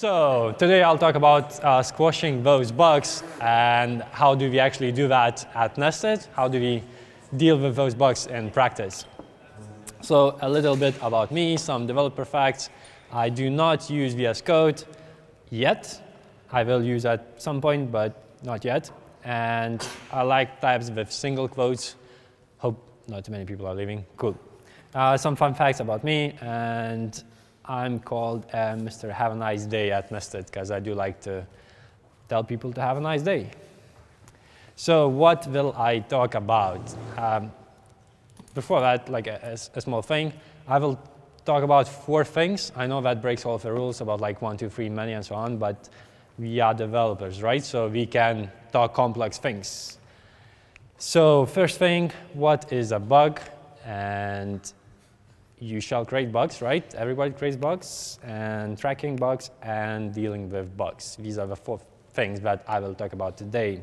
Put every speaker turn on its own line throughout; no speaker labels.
So today I'll talk about squashing those bugs and how do we actually do that at Nested? How do we deal with those bugs in practice? So a little bit about me, some developer facts. I do not use VS Code yet. I will use at some point, but not yet. And I like types with single quotes. Hope not too many people are leaving. Cool. Some fun facts about me, and I'm called Mr. Have a Nice Day at Nested because I do like to tell people to have a nice day. So what will I talk about? Before that, like a small thing, I will talk about 4 things. I know that breaks all of the rules about like 1, 2, 3, many, and so on, but we are developers, right? So we can talk complex things. So first thing, what is a bug? And you shall create bugs, right? Everybody creates bugs, and tracking bugs, and dealing with bugs. These are the 4 things that I will talk about today.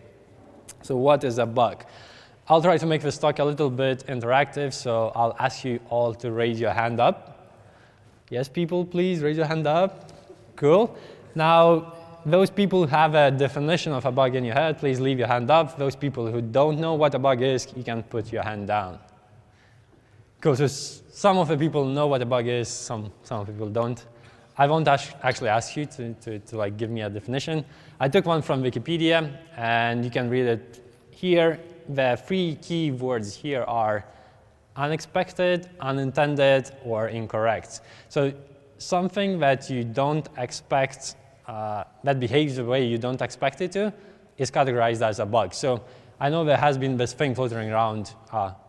So what is a bug? I'll try to make this talk a little bit interactive, so I'll ask you all to raise your hand up. Yes, people, please raise your hand up. Cool. Now, those people who have a definition of a bug in your head, please leave your hand up. Those people who don't know what a bug is, you can put your hand down. Cool, so some of the people know what a bug is, some people don't. I won't actually ask you to like give me a definition. I took one from Wikipedia, and you can read it here. The 3 key words here are unexpected, unintended, or incorrect. So something that you don't expect, that behaves the way you don't expect it to, is categorized as a bug. So I know there has been this thing floating around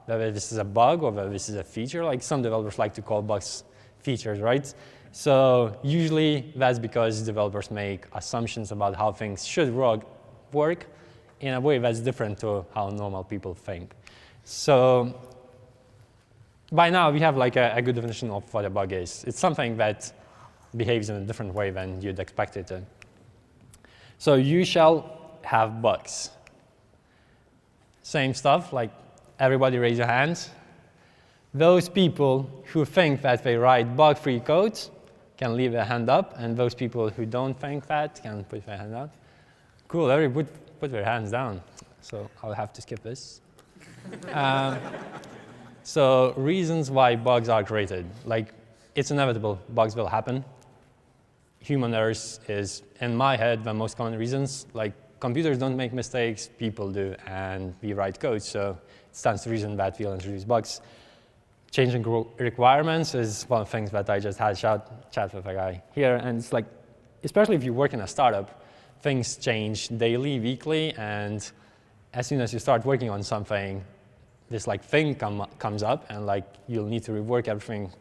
whether this is a bug or whether this is a feature. Like some developers like to call bugs features, right? So usually that's because developers make assumptions about how things should work in a way that's different to how normal people think. So by now we have like a good definition of what a bug is. It's something that behaves in a different way than you'd expect it to. So you shall have bugs. Same stuff, like everybody raise your hands. Those people who think that they write bug-free code can leave their hand up, and those people who don't think that can put their hand up. Cool, everybody put their hands down. So I'll have to skip this. So reasons why bugs are created. Like, it's inevitable, bugs will happen. Human errors is, in my head, the most common reasons. Like, computers don't make mistakes, people do, and we write code, so it stands to reason that we'll introduce bugs. Changing requirements is one of the things that I just had chat with a guy here, and it's like, especially if you work in a startup, things change daily, weekly, and as soon as you start working on something, this like thing comes up, and like you'll need to rework everything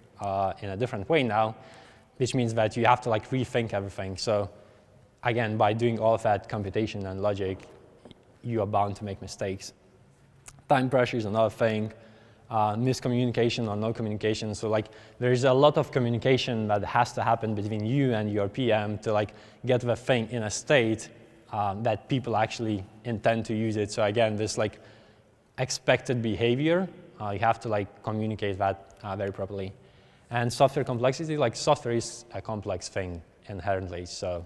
in a different way now, which means that you have to like rethink everything. So again, by doing all of that computation and logic, you are bound to make mistakes. Time pressure is another thing. Miscommunication or no communication. So like there's a lot of communication that has to happen between you and your PM to like get the thing in a state that people actually intend to use it. So again, this like expected behavior, you have to like communicate that very properly. And software complexity, like software is a complex thing inherently. So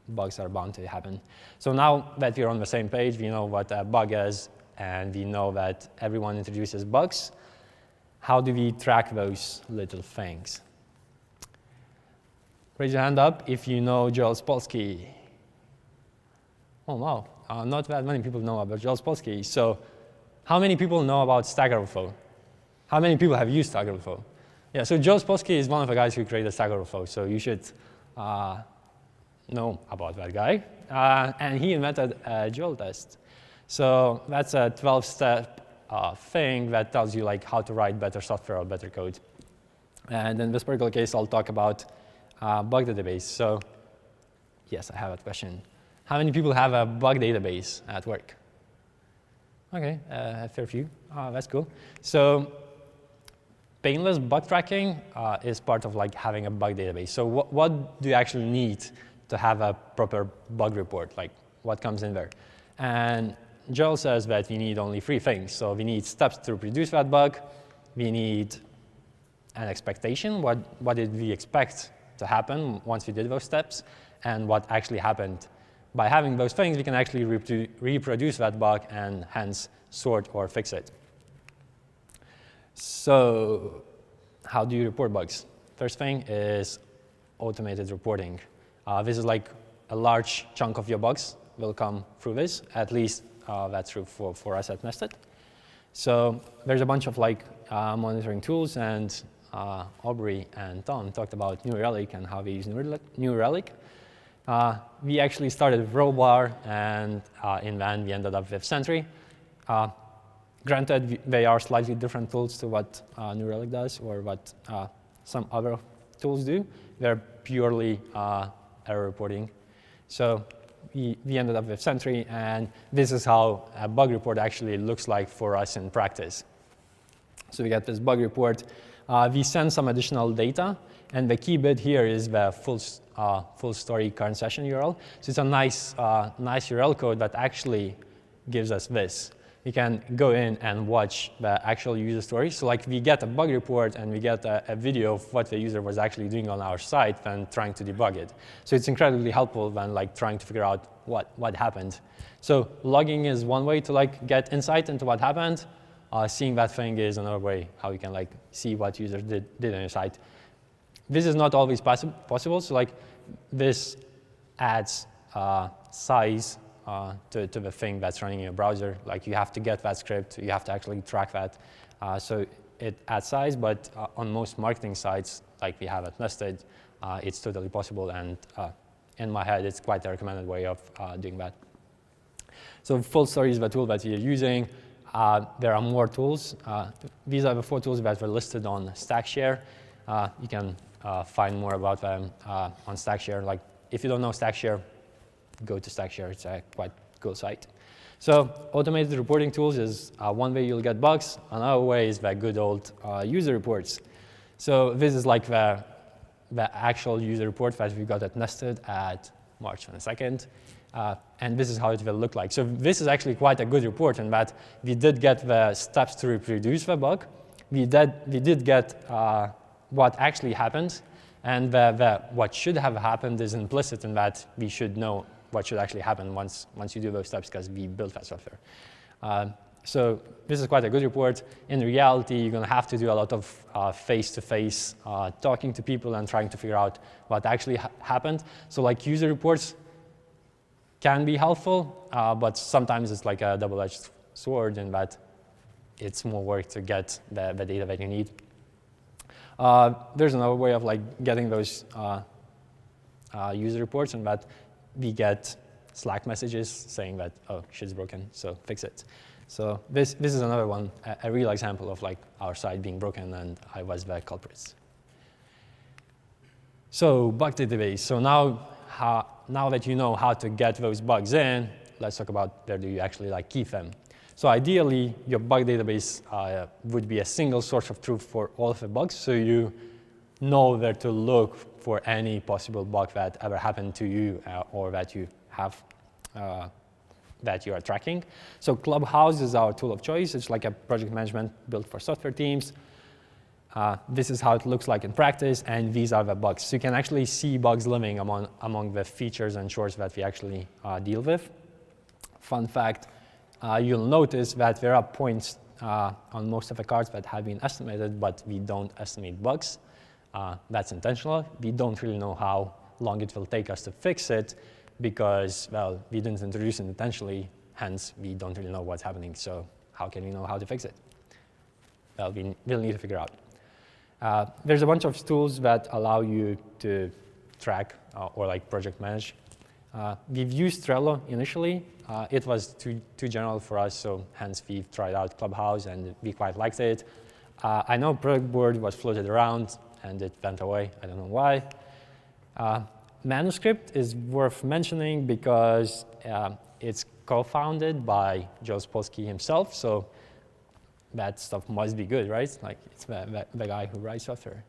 bugs are bound to happen. So now that we're on the same page, we know what a bug is, and we know that everyone introduces bugs. How do we track those little things? Raise your hand up if you know Joel Spolsky. Oh, wow. Not that many people know about Joel Spolsky. So how many people know about Stack Overflow? How many people have used Stack Overflow? Yeah, so Joel Spolsky is one of the guys who created Stack Overflow, so you should know about that guy. And he invented a Joel test. So that's a 12-step thing that tells you like how to write better software or better code. And in this particular case, I'll talk about bug database. So yes, I have a question. How many people have a bug database at work? OK, a fair few. That's cool. So painless bug tracking is part of like having a bug database. So what do you actually need to have a proper bug report? Like what comes in there? And Joel says that we need only 3 things. So we need steps to reproduce that bug. We need an expectation. What did we expect to happen once we did those steps and what actually happened. By having those things, we can actually reproduce that bug and hence sort or fix it. So how do you report bugs? First thing is automated reporting. This is like a large chunk of your bugs will come through this. At least that's true for us at Nested. So there's a bunch of like monitoring tools, and Aubrey and Tom talked about New Relic and how we use New Relic. We actually started with Rollbar, and in the end we ended up with Sentry. Granted, they are slightly different tools to what New Relic does or what some other tools do. They're purely error reporting. So we ended up with Sentry, and this is how a bug report actually looks like for us in practice. So we get this bug report. We send some additional data, and the key bit here is the full story current session URL. So it's a nice URL code that actually gives us this. We can go in and watch the actual user story. So like we get a bug report and we get a video of what the user was actually doing on our site when trying to debug it. So it's incredibly helpful when like trying to figure out what happened. So logging is one way to like get insight into what happened. Seeing that thing is another way how you can like see what users did on your site. This is not always possible. So like this adds size to the thing that's running in your browser. Like you have to get that script, you have to actually track that. So it adds size, but on most marketing sites, like we have at Nested, it's totally possible. And in my head, it's quite a recommended way of doing that. So full story is the tool that we are using. There are more tools. These are the 4 tools that were listed on StackShare. You can find more about them on StackShare. Like if you don't know StackShare, go to StackShare. It's a quite cool site. So automated reporting tools is one way you'll get bugs. Another way is the good old user reports. So this is like the actual user report that we got at Nested at March 22nd. And this is how it will look like. So this is actually quite a good report in that we did get the steps to reproduce the bug. We did get what actually happened. And what should have happened is implicit in that we should know what should actually happen once you do those steps, because we built that software. So this is quite a good report. In reality, you're going to have to do a lot of face-to-face talking to people and trying to figure out what actually happened. So like user reports can be helpful, but sometimes it's like a double-edged sword in that it's more work to get the data that you need. There's another way of like getting those user reports, in that we get Slack messages saying that, oh, shit's broken, so fix it. So this is another one, a real example of like our site being broken and I was the culprits. So bug database. So now that you know how to get those bugs in, let's talk about where do you actually like keep them. So ideally, your bug database would be a single source of truth for all of the bugs, so you know where to look for any possible bug that ever happened to you or that you have that you are tracking. So Clubhouse is our tool of choice. It's like a project management built for software teams. This is how it looks like in practice, and these are the bugs. So you can actually see bugs living among the features and chores that we actually deal with. Fun fact, you'll notice that there are points on most of the cards that have been estimated, but we don't estimate bugs. That's intentional. We don't really know how long it will take us to fix it because, well, we didn't introduce it intentionally, hence we don't really know what's happening. So how can we know how to fix it? Well, we'll need to figure out. There's a bunch of tools that allow you to track or like project manage. We've used Trello initially. It was too general for us, so hence we've tried out Clubhouse and we quite liked it. I know Product Board was floated around and it went away. I don't know why. Manuscript is worth mentioning because it's co-founded by Joe Spolsky himself, so that stuff must be good, right? Like it's the guy who writes software.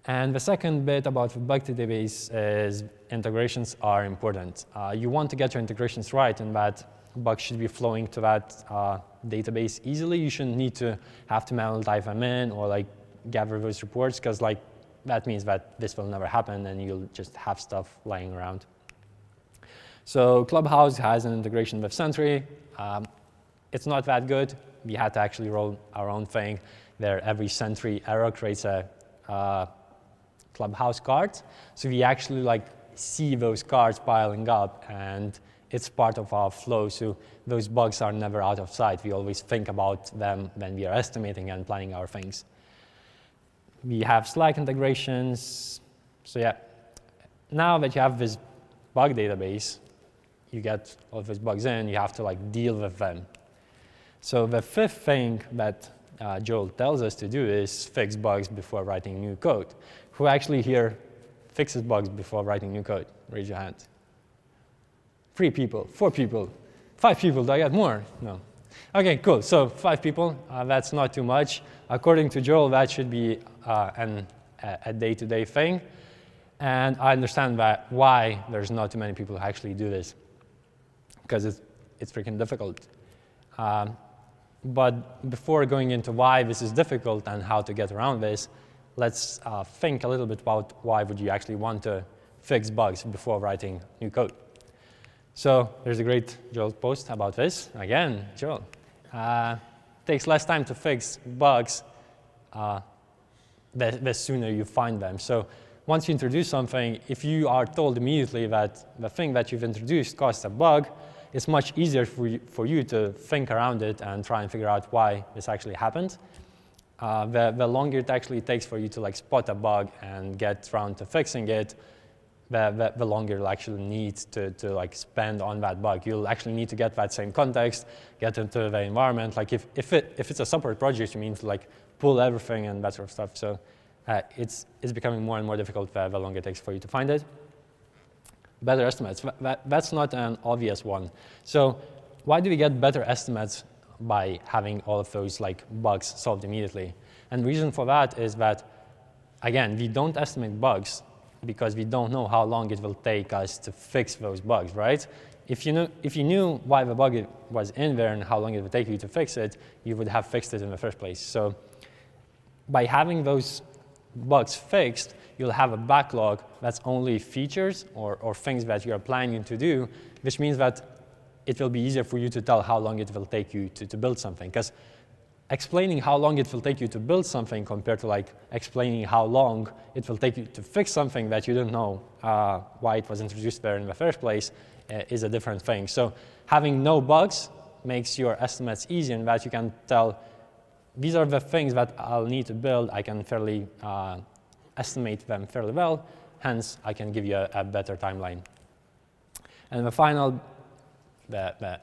And the second bit about the bug database is integrations are important. You want to get your integrations right, and that bugs should be flowing to that database easily. You shouldn't need to have to manually dive them in or like gather those reports, because like that means that this will never happen and you'll just have stuff lying around. So Clubhouse has an integration with Sentry. It's not that good. We had to actually roll our own thing where every Sentry error creates a Clubhouse card. So we actually like see those cards piling up, and it's part of our flow. So those bugs are never out of sight. We always think about them when we are estimating and planning our things. We have Slack integrations. So yeah, now that you have this bug database, you get all of those bugs in, you have to like deal with them. So the fifth thing that Joel tells us to do is fix bugs before writing new code. Who actually here fixes bugs before writing new code? Raise your hand. 3 people, 4 people, 5 people, do I get more? No. Okay, cool, so 5 people, that's not too much. According to Joel, that should be a day-to-day thing. And I understand that why there's not too many people who actually do this, because it's freaking difficult. But before going into why this is difficult and how to get around this, let's think a little bit about why would you actually want to fix bugs before writing new code. So there's a great Joel post about this. Again, Joel. Takes less time to fix bugs the sooner you find them. So once you introduce something, if you are told immediately that the thing that you've introduced caused a bug, it's much easier for you to think around it and try and figure out why this actually happened. The longer it actually takes for you to like spot a bug and get around to fixing it, the longer you'll actually need to like spend on that bug. You'll actually need to get that same context, get into the environment. Like if it's a separate project, you mean to like pull everything and that sort of stuff. So it's becoming more and more difficult the longer it takes for you to find it. Better estimates, that's not an obvious one. So why do we get better estimates by having all of those like bugs solved immediately? And the reason for that is that, again, we don't estimate bugs because we don't know how long it will take us to fix those bugs, right? If you knew why the bug was in there and how long it would take you to fix it, you would have fixed it in the first place. So by having those bugs fixed, you'll have a backlog that's only features or things that you're planning to do, which means that it will be easier for you to tell how long it will take you to build something. Because explaining how long it will take you to build something compared to like explaining how long it will take you to fix something that you don't know why it was introduced there in the first place is a different thing. So having no bugs makes your estimates easy in that you can tell these are the things that I'll need to build. I can fairly estimate them fairly well. Hence, I can give you a better timeline. And the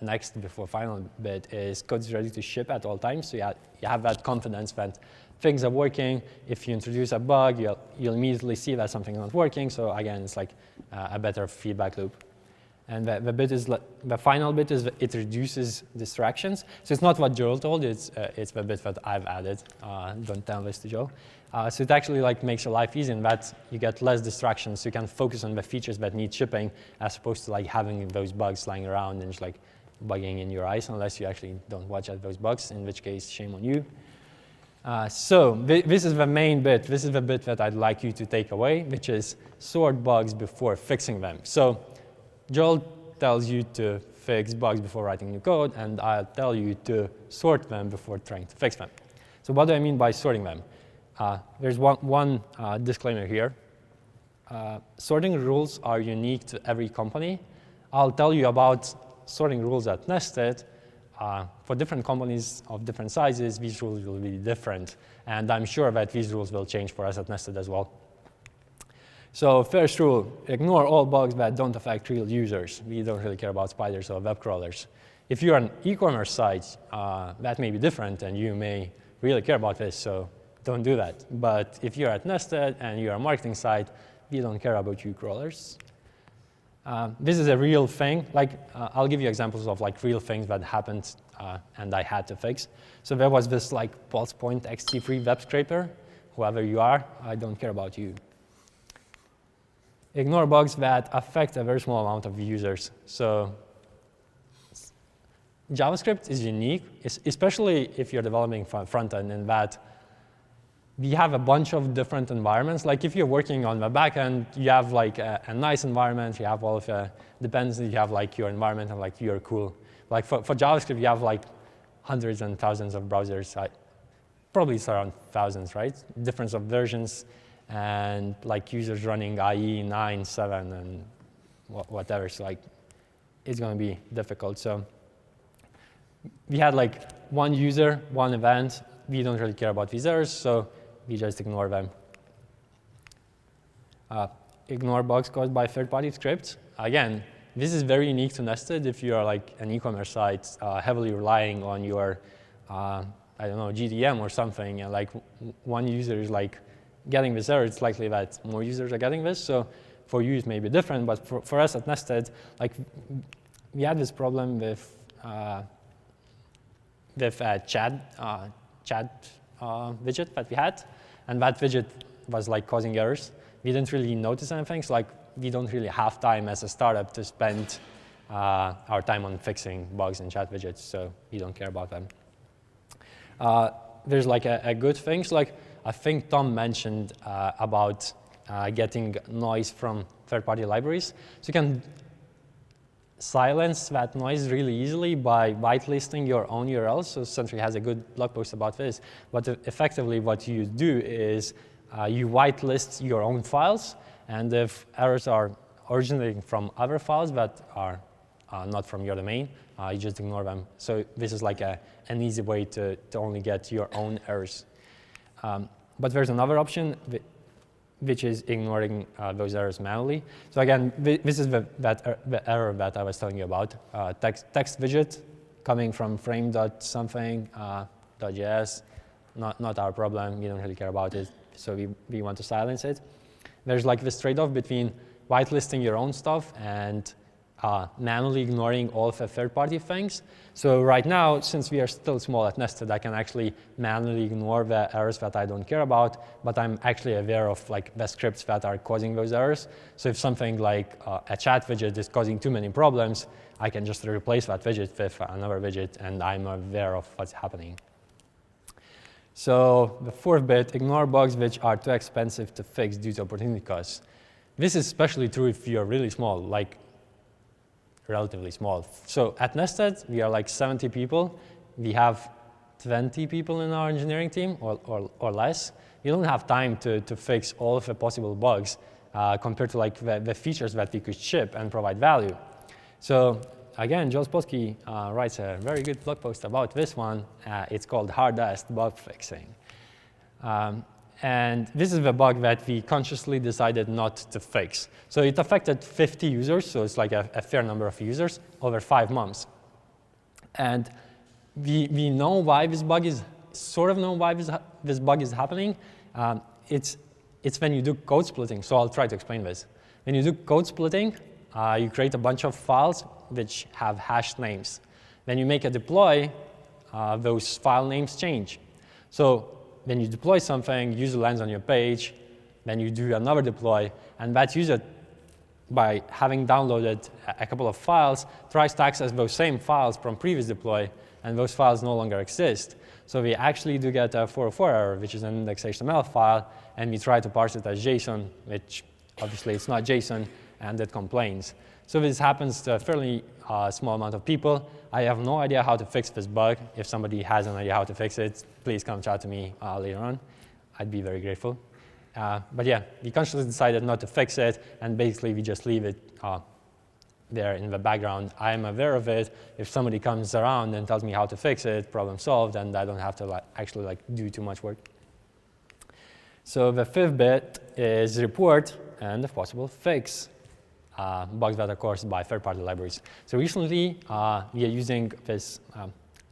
next before final bit is code is ready to ship at all times. So you have that confidence that things are working. If you introduce a bug, you'll immediately see that something is not working. So again, it's like a better feedback loop. And the final bit is it reduces distractions. So it's not what Joel told, it's the bit that I've added. Don't tell this to Joel. So it actually like makes your life easy in that you get less distractions. So you can focus on the features that need shipping as opposed to like having those bugs lying around and just like bugging in your eyes unless you actually don't watch out those bugs, in which case shame on you. So this is the main bit. This is the bit that I'd like you to take away, which is sort bugs before fixing them. So Joel tells you to fix bugs before writing new code, and I'll tell you to sort them before trying to fix them. So what do I mean by sorting them? There's one disclaimer here. Sorting rules are unique to every company. I'll tell you about sorting rules at Nested. For different companies of different sizes, these rules will be different. And I'm sure that these rules will change for us at Nested as well. So first rule, ignore all bugs that don't affect real users. We don't really care about spiders or web crawlers. If you're an e-commerce site, that may be different, and you may really care about this, so don't do that. But if you're at Nested and you're a marketing site, we don't care about you crawlers. This is a real thing. Like, I'll give you examples of like real things that happened and I had to fix. So there was this like pulse point XT3 web scraper. Whoever you are, I don't care about you. Ignore bugs that affect a very small amount of users. So JavaScript is unique, especially if you're developing front end, in that we have a bunch of different environments. Like if you're working on the backend, you have like a nice environment. You have all of the dependencies. You have like your environment and like your cool. Like for JavaScript, you have like hundreds and thousands of browsers. Probably it's around thousands, right? Difference of versions and like users running IE 9, 7, and whatever. So like it's going to be difficult. So we had like one user, one event. We don't really care about these errors, so we just ignore them. Ignore bugs caused by third-party scripts. Again, this is very unique to Nested if you are like an e-commerce site heavily relying on your, I don't know, GTM or something, and like one user is like getting this error, it's likely that more users are getting this. So for you, it may be different, but for us at Nested, like we had this problem with chat widget that we had, and that widget was like causing errors. We didn't really notice anything, so like we don't really have time as a startup to spend our time on fixing bugs in chat widgets, so we don't care about them. There's like a good thing, so like I think Tom mentioned about getting noise from third-party libraries. So you can silence that noise really easily by whitelisting your own URLs. So Sentry has a good blog post about this. But effectively, what you do is you whitelist your own files. And if errors are originating from other files that are not from your domain, you just ignore them. So this is like an easy way to only get your own errors. But there's another option, which is ignoring those errors manually. So again, this is the error that I was telling you about. Text widget coming from frame.something, .js, not our problem. We don't really care about it, so we want to silence it. There's like this trade-off between whitelisting your own stuff and manually ignoring all of the third-party things. So right now, since we are still small at Nested, I can actually manually ignore the errors that I don't care about, but I'm actually aware of like the scripts that are causing those errors. So if something like a chat widget is causing too many problems, I can just replace that widget with another widget, and I'm aware of what's happening. So the fourth bit, ignore bugs which are too expensive to fix due to opportunity costs. This is especially true if you're really small, like relatively small. So at Nested, we are like 70 people. We have 20 people in our engineering team or less. We don't have time to fix all of the possible bugs compared to like the features that we could ship and provide value. So again, Joel Spotsky writes a very good blog post about this one. It's called Hard-Ass Bug Fixing. And this is the bug that we consciously decided not to fix. So it affected 50 users, so it's like a fair number of users over 5 months. And we know why this bug is, sort of know why this bug is happening. It's when you do code splitting, so I'll try to explain this. When you do code splitting, you create a bunch of files which have hashed names. When you make a deploy, those file names change. So when you deploy something, user lands on your page, then you do another deploy, and that user, by having downloaded a couple of files, tries to access those same files from previous deploy, and those files no longer exist. So we actually do get a 404 error, which is an index.html file, and we try to parse it as JSON, which obviously it's not JSON, and it complains. So this happens to a fairly small amount of people. I have no idea how to fix this bug. If somebody has an idea how to fix it, please come chat to me later on. I'd be very grateful. But yeah, we consciously decided not to fix it, and basically we just leave it there in the background. I am aware of it. If somebody comes around and tells me how to fix it, problem solved, and I don't have to actually do too much work. So the fifth bit is report and, if possible, fix bugs that are caused by third-party libraries. So recently, we are using this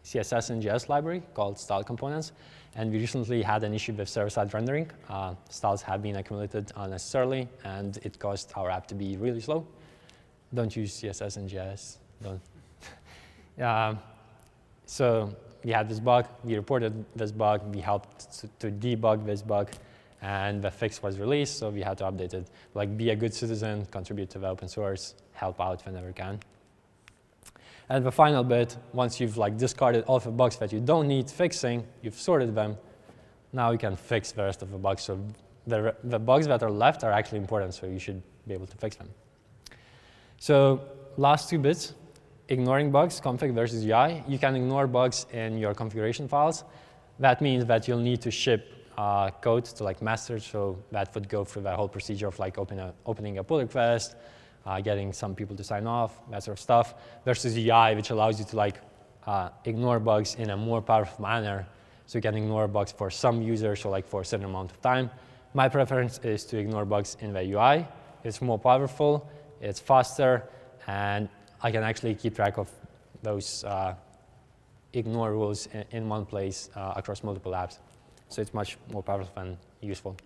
CSS and JS library called style components, and we recently had an issue with server-side rendering. Styles have been accumulated unnecessarily, and it caused our app to be really slow. Don't use CSS and JS. Don't. So we had this bug. We reported this bug. We helped to debug this bug. And the fix was released, so we had to update it. Like, be a good citizen, contribute to the open source, help out whenever you can. And the final bit, once you've discarded all the bugs that you don't need fixing, you've sorted them, now you can fix the rest of the bugs. So the bugs that are left are actually important, so you should be able to fix them. So last 2 bits, ignoring bugs, config versus UI. You can ignore bugs in your configuration files. That means that you'll need to ship code to like master, so that would go through the whole procedure of like opening a pull request, getting some people to sign off, that sort of stuff, versus UI, which allows you to like ignore bugs in a more powerful manner. So you can ignore bugs for some users, or like for a certain amount of time. My preference is to ignore bugs in the UI. It's more powerful, it's faster, and I can actually keep track of those ignore rules in one place across multiple apps. So it's much more powerful and useful.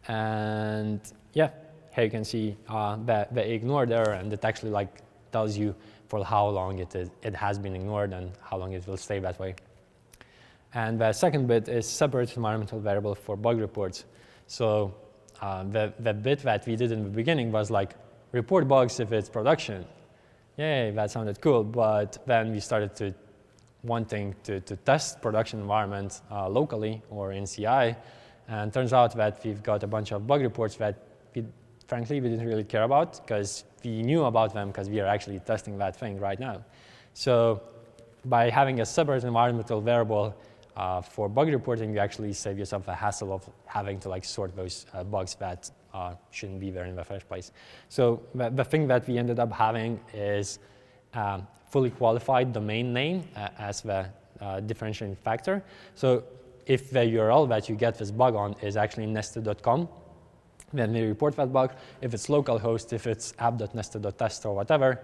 And yeah, here you can see the ignored error, and it actually like tells you for how long it has been ignored and how long it will stay that way. And the second bit is separate environmental variable for bug reports. So the bit that we did in the beginning was like report bugs if it's production. Yay, that sounded cool. But then we started to wanting to test production environments locally or in CI. And turns out that we've got a bunch of bug reports that frankly we didn't really care about, because we knew about them because we are actually testing that thing right now. So by having a separate environmental variable for bug reporting, you actually save yourself the hassle of having to like sort those bugs that shouldn't be there in the first place. So the thing that we ended up having is fully qualified domain name as the differentiating factor. So if the URL that you get this bug on is actually nested.com, then we report that bug. If it's localhost, if it's app.nested.test or whatever,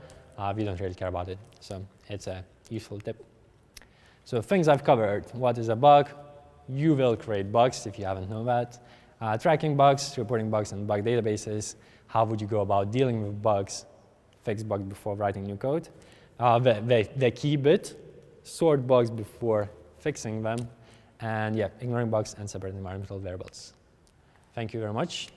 we don't really care about it. So it's a useful tip. So things I've covered. What is a bug? You will create bugs if you haven't known that. Tracking bugs, reporting bugs in bug databases. How would you go about dealing with bugs? Fix bugs before writing new code. The key bit, sort bugs before fixing them. And yeah, ignoring bugs and separate environmental variables. Thank you very much.